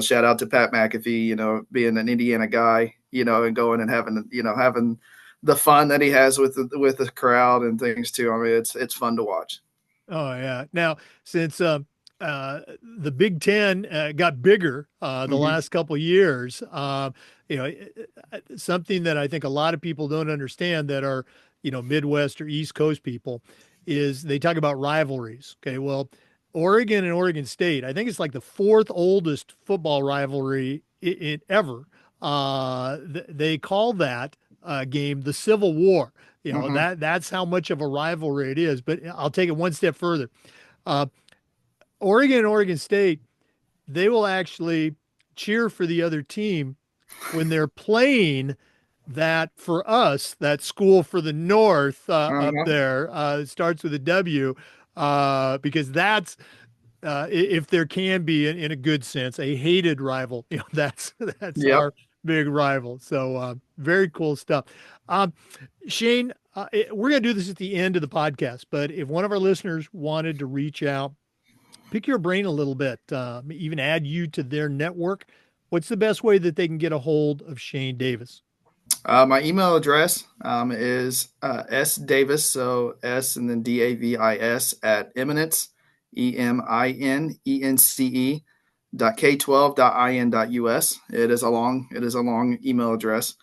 shout out to Pat McAfee, being an Indiana guy, and going and having the fun that he has with the crowd and things too. I mean, it's fun to watch. Oh yeah. Now, since the Big Ten got bigger the Mm-hmm. last couple years, something that I think a lot of people don't understand that are Midwest or East Coast people is they talk about rivalries. Okay, well, Oregon and Oregon State, I think it's like the fourth oldest football rivalry in ever. They call that game the Civil War. Mm-hmm. That's how much of a rivalry it is. But I'll take it one step further. Uh, Oregon and Oregon State, they will actually cheer for the other team when they're playing that for us, that school for the North up Uh-huh. there. It starts with a W because that's if there can be in a good sense a hated rival. That's Yep. our big rival. So very cool stuff. Um, Shane, we're going to do this at the end of the podcast, but if one of our listeners wanted to reach out, pick your brain a little bit, even add you to their network, what's the best way that they can get a hold of Shane Davis? My email address is sdavis, so S and then Davis at Eminence, Eminence .k12.in.us. It is a long email address.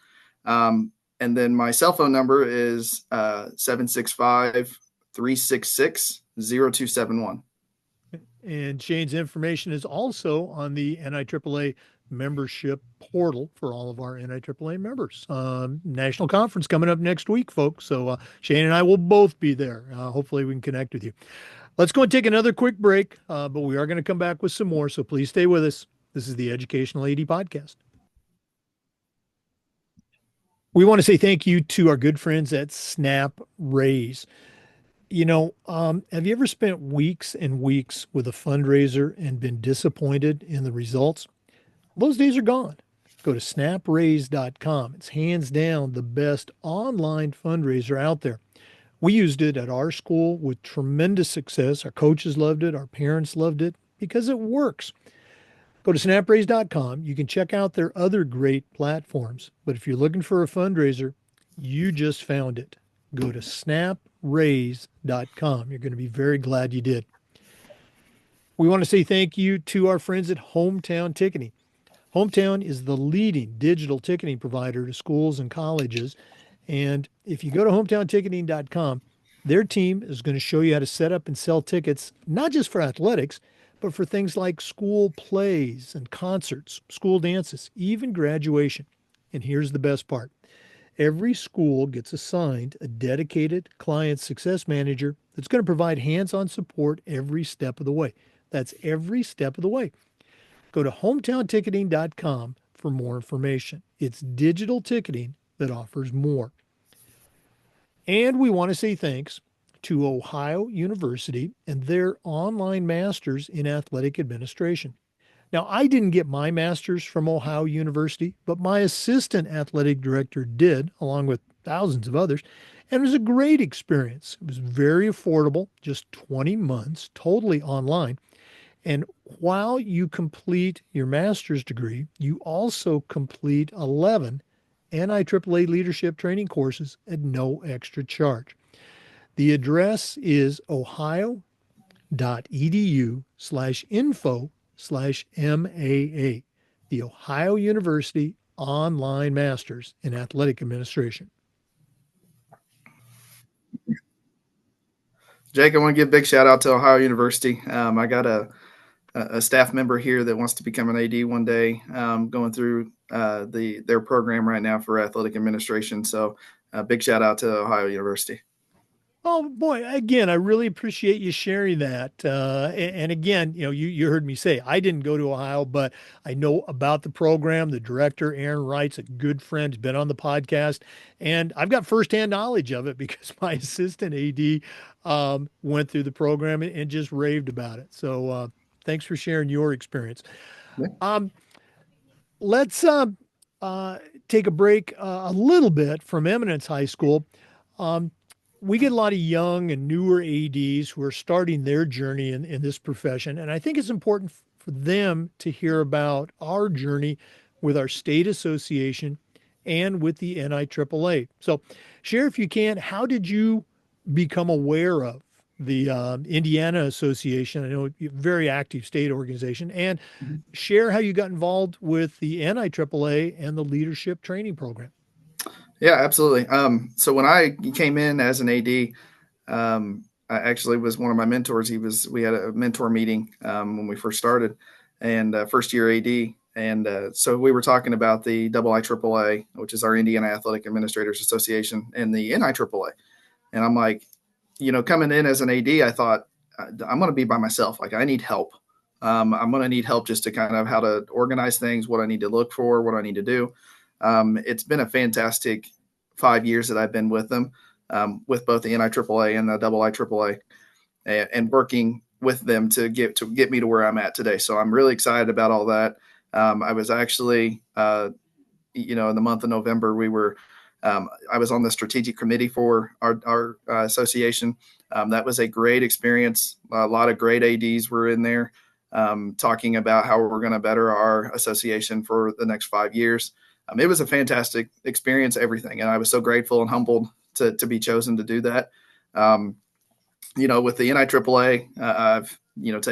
And then my cell phone number is 765-366-0271. And Shane's information is also on the NIAAA membership portal for all of our NIAAA members. National conference coming up next week, folks. So Shane and I will both be there. Hopefully, we can connect with you. Let's go and take another quick break, but we are going to come back with some more. So please stay with us. This is the Educational AD Podcast. We want to say thank you to our good friends at Snap Raise. Have you ever spent weeks and weeks with a fundraiser and been disappointed in the results? Those days are gone. Go to snapraise.com. It's hands down the best online fundraiser out there. We used it at our school with tremendous success. Our coaches loved it, our parents loved it because it works. Go to snapraise.com. You can check out their other great platforms. But if you're looking for a fundraiser, you just found it. Go to snapraise.com. You're going to be very glad you did. We want to say thank you to our friends at Hometown Ticketing. Hometown is the leading digital ticketing provider to schools and colleges. And if you go to hometownticketing.com, their team is going to show you how to set up and sell tickets, not just for athletics, but for things like school plays and concerts, school dances, even graduation. And here's the best part. Every school gets assigned a dedicated client success manager that's going to provide hands-on support every step of the way. That's every step of the way. Go to hometownticketing.com for more information. It's digital ticketing that offers more. And we want to say thanks to Ohio University and their online masters in athletic administration. Now, I didn't get my master's from Ohio University, but my assistant athletic director did, along with thousands of others. And it was a great experience. It was very affordable, just 20 months, totally online. And while you complete your master's degree, you also complete 11 NIAAA leadership training courses at no extra charge. The address is ohio.edu/info/MAA, the Ohio University Online Masters in Athletic Administration. Jake, I want to give a big shout out to Ohio University. I got a staff member here that wants to become an AD one day, going through their program right now for athletic administration. So, big shout out to Ohio University. Oh boy, again, I really appreciate you sharing that. And again, you heard me say I didn't go to Ohio, but I know about the program. The director, Aaron Wright's a good friend, has been on the podcast, and I've got firsthand knowledge of it because my assistant AD went through the program and just raved about it. So thanks for sharing your experience. Yeah. Um, let's uh, take a break a little bit from Eminence High School. Um, we get a lot of young and newer ADs who are starting their journey in this profession. And I think it's important for them to hear about our journey with our state association and with the NIAAA. So, share if you can, how did you become aware of the Indiana Association? I know a very active state organization, and Mhm. share how you got involved with the NIAAA and the leadership training program. Yeah, absolutely. So when I came in as an AD, I actually was one of my mentors. We had a mentor meeting when we first started, and first year AD. And so we were talking about the IIAAA, which is our Indiana Athletic Administrators Association, and the NIAAA. And I'm like, coming in as an AD, I thought I'm going to be by myself. Like I need help. I'm going to need help just to kind of how to organize things, what I need to look for, what I need to do. It's been a fantastic 5 years that I've been with them, with both the NIAAA and the IIAAA, and working with them to get me to where I'm at today. So I'm really excited about all that. I was actually, in the month of November, I was on the strategic committee for our association. That was a great experience. A lot of great ADs were in there, talking about how we're going to better our association for the next 5 years. It was a fantastic experience, everything. And I was so grateful and humbled to be chosen to do that. Um, with the NIAAA,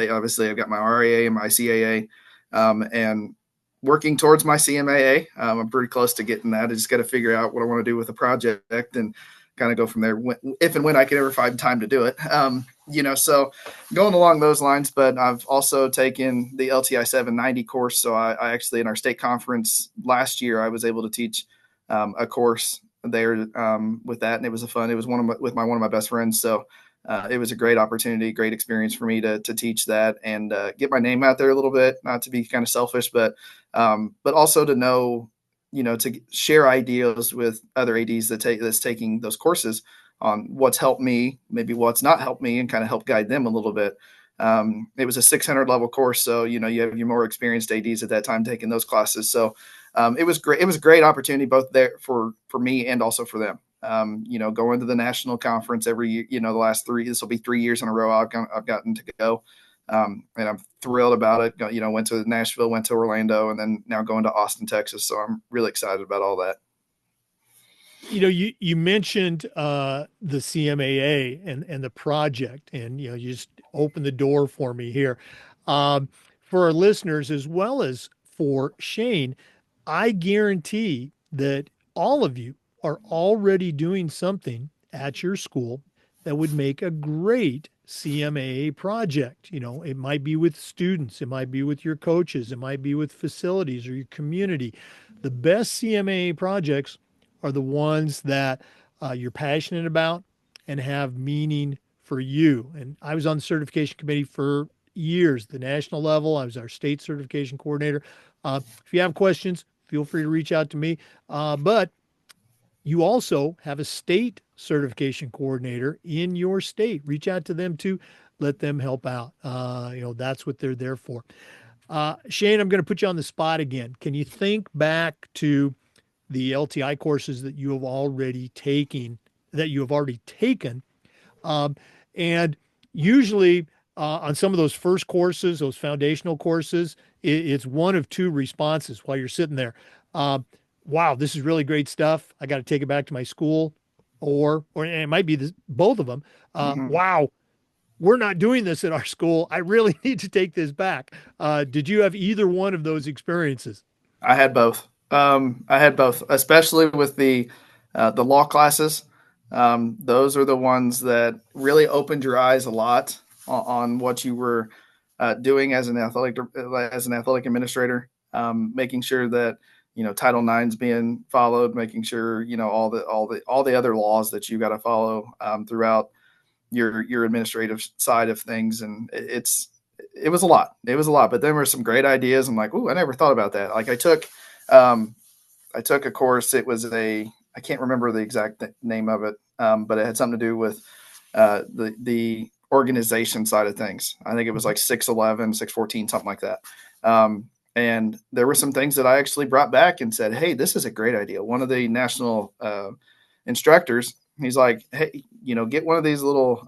obviously I've got my RAA and my CAA, and working towards my CMAA. I'm pretty close to getting that. I just got to figure out what I want to do with the project and kind of go from there, if and when I can ever find time to do it. So going along those lines, but I've also taken the LTI 790 course. So I actually, in our state conference last year, I was able to teach a course there with that. And it was it was one of my best friends. So it was a great opportunity, great experience for me to teach that and get my name out there a little bit, not to be kind of selfish, but also to know, to share ideas with other ADs that's taking those courses on what's helped me, maybe what's not helped me, and kind of help guide them a little bit. It was a 600 level course, so you have your more experienced ADs at that time taking those classes. So it was great. It was a great opportunity both there for me and also for them. Going to the national conference every year, the last this will be 3 years in a row I've gotten to go. And I'm thrilled about it. Went to Nashville, went to Orlando, and then now going to Austin, Texas. So I'm really excited about all that. You mentioned the CMAA and the project, and you just opened the door for me here. For our listeners as well as for Shane, I guarantee that all of you are already doing something at your school that would make a great CMAA project. It might be with students, it might be with your coaches, it might be with facilities or your community. The best CMAA projects are the ones that you're passionate about and have meaning for you. And I was on the certification committee for years, the national level. I was our state certification coordinator. If you have questions, feel free to reach out to me. But you also have a state certification coordinator in your state. Reach out to them too. Let them help out. That's what they're there for. Shane, I'm going to put you on the spot again. Can you think back to the LTI courses that you have already taken, um, and usually on some of those first courses, those foundational courses, it's one of two responses while you're sitting there. Um, wow, this is really great stuff. I got to take it back to my school, or and it might be both of them. Mm-hmm. Wow, we're not doing this at our school. I really need to take this back. Did you have either one of those experiences? I had both. I had both, especially with the law classes. Those are the ones that really opened your eyes a lot on what you were doing as an athletic administrator, making sure that Title IX is being followed, making sure all the other laws that you got to follow throughout. your administrative side of things, and it was a lot. It was a lot, but there were some great ideas. I'm like, ooh, I never thought about that. Like um, I took a course. It was I can't remember the exact name of it, but it had something to do with the organization side of things. I think it was Mhm. like 611, 614, something like that. And there were some things that I actually brought back and said, hey, this is a great idea. One of the national instructors, he's like, hey, get one of these little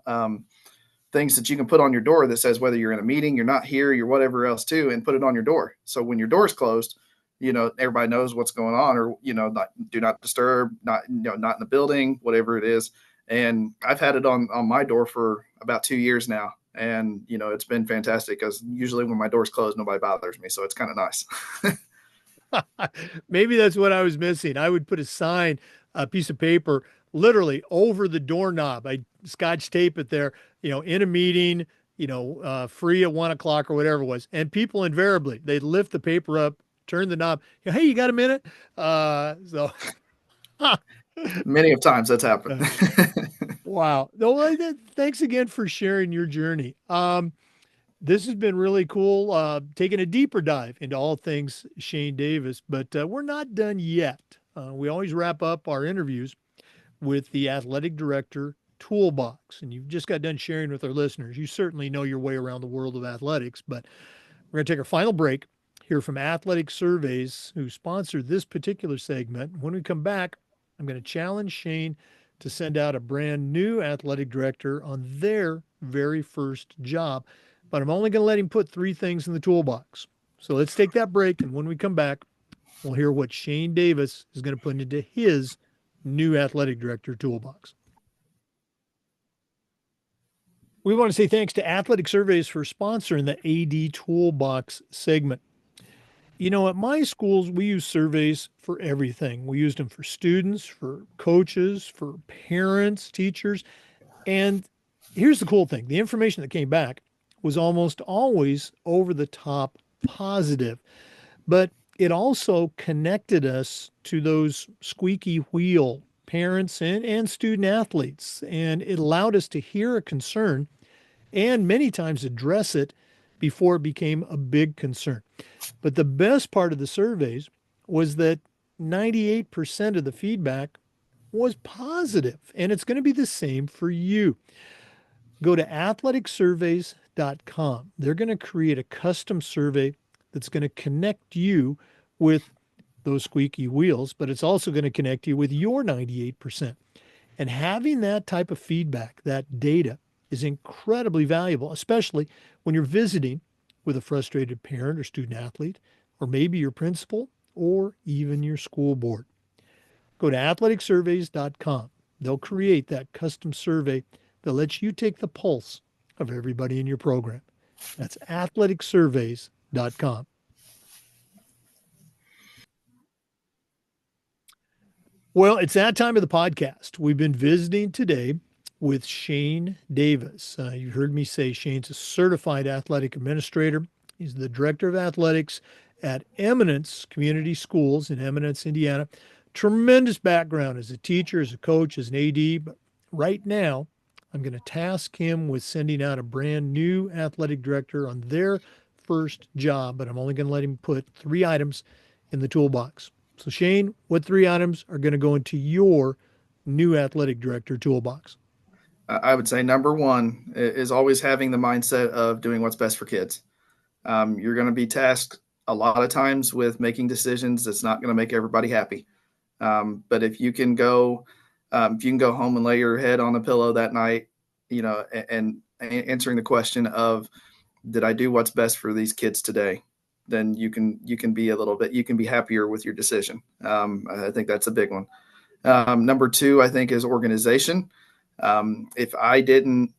things that you can put on your door that says whether you're in a meeting, you're not here, you're whatever else too, and put it on your door. So when your door's closed, everybody knows what's going on, or not, do not disturb, not not in the building, whatever it is. And I've had it on my door for about 2 years now, and it's been fantastic because usually when my door's closed, nobody bothers me, so it's kind of nice. Maybe that's what I was missing. I would put a sign, a piece of paper, literally over the doorknob. I scotch tape it there, in a meeting, free at 1 o'clock or whatever it was. And people invariably, they'd lift the paper up, turn the knob. Hey, you got a minute? So, Many of times that's happened. uh, wow. No, thanks again for sharing your journey. This has been really cool, taking a deeper dive into all things Shane Davis, but we're not done yet. We always wrap up our interviews with the athletic director toolbox. And you've just got done sharing with our listeners. You certainly know your way around the world of athletics, but we're going to take our final break, hear from Athletic Surveys, who sponsored this particular segment. When we come back, I'm going to challenge Shane to send out a brand new athletic director on their very first job. But I'm only going to let him put 3 things in the toolbox. So let's take that break. And when we come back, we'll hear what Shane Davis is going to put into his new athletic director toolbox. We want to say thanks to Athletic Surveys for sponsoring the AD Toolbox segment. At my schools, we use surveys for everything. We used them for students, for coaches, for parents, teachers. And here's the cool thing, the information that came back was almost always over the top positive, but it also connected us to those squeaky wheel parents and student athletes. And it allowed us to hear a concern and many times address it before it became a big concern. But the best part of the surveys was that 98% of the feedback was positive, and it's going to be the same for you. Go to athleticsurveys.com. They're going to create a custom survey that's going to connect you with those squeaky wheels, but it's also going to connect you with your 98%. And having that type of feedback, that data, is incredibly valuable, especially when you're visiting with a frustrated parent or student athlete, or maybe your principal, or even your school board. Go to athleticsurveys.com. They'll create that custom survey that lets you take the pulse of everybody in your program. That's athleticsurveys.com. Well, it's that time of the podcast. We've been visiting today with Shane Davis. You heard me say Shane's a certified athletic administrator. He's the director of athletics at Eminence Community Schools in Eminence, Indiana. Tremendous background as a teacher, as a coach, as an AD. But right now, I'm going to task him with sending out a brand new athletic director on their first job, but I'm only going to let him put 3 items in the toolbox. So, Shane, what 3 items are going to go into your new athletic director toolbox? I would say number one is always having the mindset of doing what's best for kids. You're going to be tasked a lot of times with making decisions that's not going to make everybody happy. But if you can go home and lay your head on the pillow that night, and answering the question of, did I do what's best for these kids today? Then you can be happier with your decision. I think that's a big one. Number two, I think, is organization. If I didn't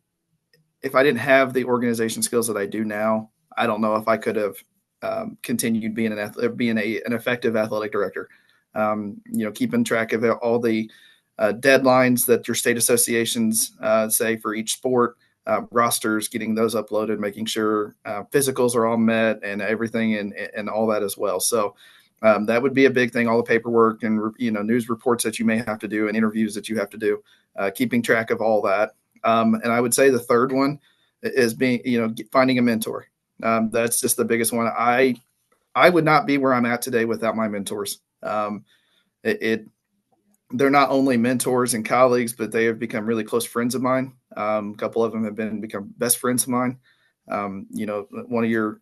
have the organization skills that I do now, I don't know if I could have continued being an effective athletic director. Keeping track of all the deadlines that your state associations say for each sport, rosters, getting those uploaded, making sure physicals are all met and everything, and all that as well. So that would be a big thing. All the paperwork and news reports that you may have to do and interviews that you have to do, keeping track of all that. And I would say the third one is being, finding a mentor. That's just the biggest one. I would not be where I'm at today without my mentors. It, it they're not only mentors and colleagues, but they have become really close friends of mine. A couple of them have become best friends of mine. One of your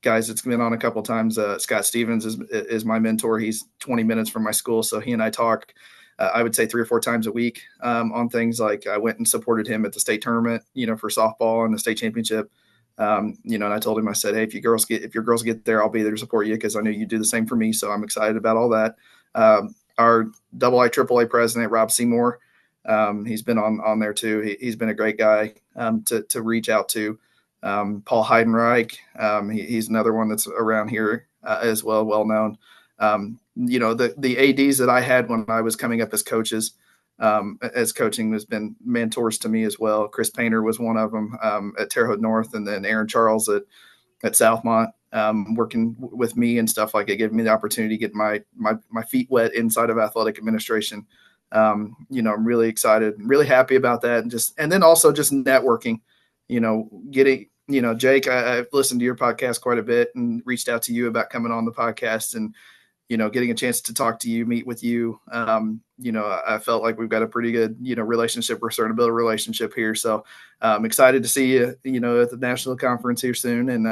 guys that's been on a couple of times, Scott Stevens, is my mentor. He's 20 minutes from my school, so he and I talk. I would say 3 or 4 times a week on things like I went and supported him at the state tournament, for softball and the state championship. And I told him, I said, hey, if your girls get there, I'll be there to support you because I know you do the same for me. So I'm excited about all that. Our AAA president, Rob Seymour, he's been on there too. He's been a great guy to reach out to. Paul Heidenreich, he's another one that's around here as well known. The ADs that I had when I was coming up as coaches, as coaching, has been mentors to me as well. Chris Painter was one of them at Terre Haute North, and then Aaron Charles at Southmont, working with me and stuff like it, gave me the opportunity to get my feet wet inside of athletic administration. I'm really excited, really happy about that. And then also just networking, getting, Jake, I've listened to your podcast quite a bit and reached out to you about coming on the podcast and, getting a chance to talk to you, meet with you. I felt like we've got a pretty good, relationship. We're starting to build a relationship here. So I'm excited to see you, at the national conference here soon. And,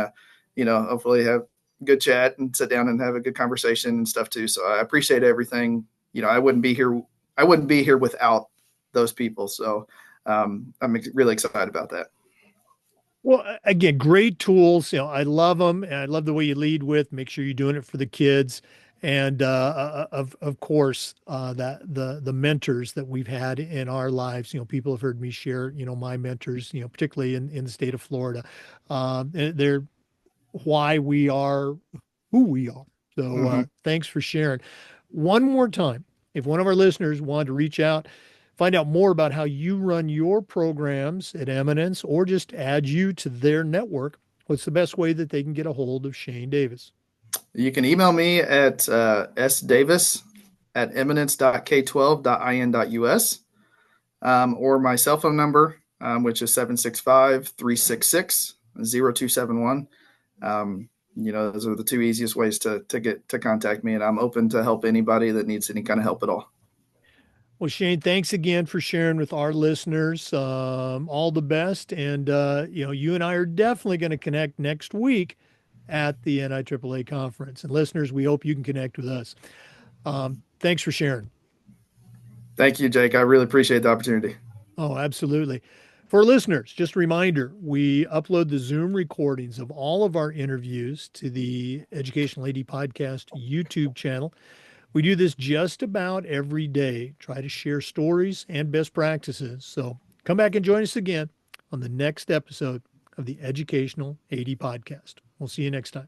hopefully have a good chat and sit down and have a good conversation and stuff too. So I appreciate everything. I wouldn't be here without those people. So I'm really excited about that. Well, again, great tools. I love them, and I love the way you lead with. Make sure you're doing it for the kids, and of course, that the mentors that we've had in our lives. People have heard me share. My mentors. Particularly in the state of Florida, they're why we are who we are. So thanks for sharing. One more time, if one of our listeners wanted to reach out, find out more about how you run your programs at Eminence, or just add you to their network, what's the best way that they can get a hold of Shane Davis? You can email me at sdavis@eminence.k12.in.us, or my cell phone number, which is 765-366-0271. Those are the two easiest ways to contact me, and I'm open to help anybody that needs any kind of help at all. Well, Shane, thanks again for sharing with our listeners. All the best. And, you and I are definitely going to connect next week at the NIAAA conference. And listeners, we hope you can connect with us. Thanks for sharing. Thank you, Jake. I really appreciate the opportunity. Oh, absolutely. For listeners, just a reminder, we upload the Zoom recordings of all of our interviews to the Educational AD Podcast YouTube channel. We do this just about every day, try to share stories and best practices. So come back and join us again on the next episode of the Educational AD Podcast. We'll see you next time.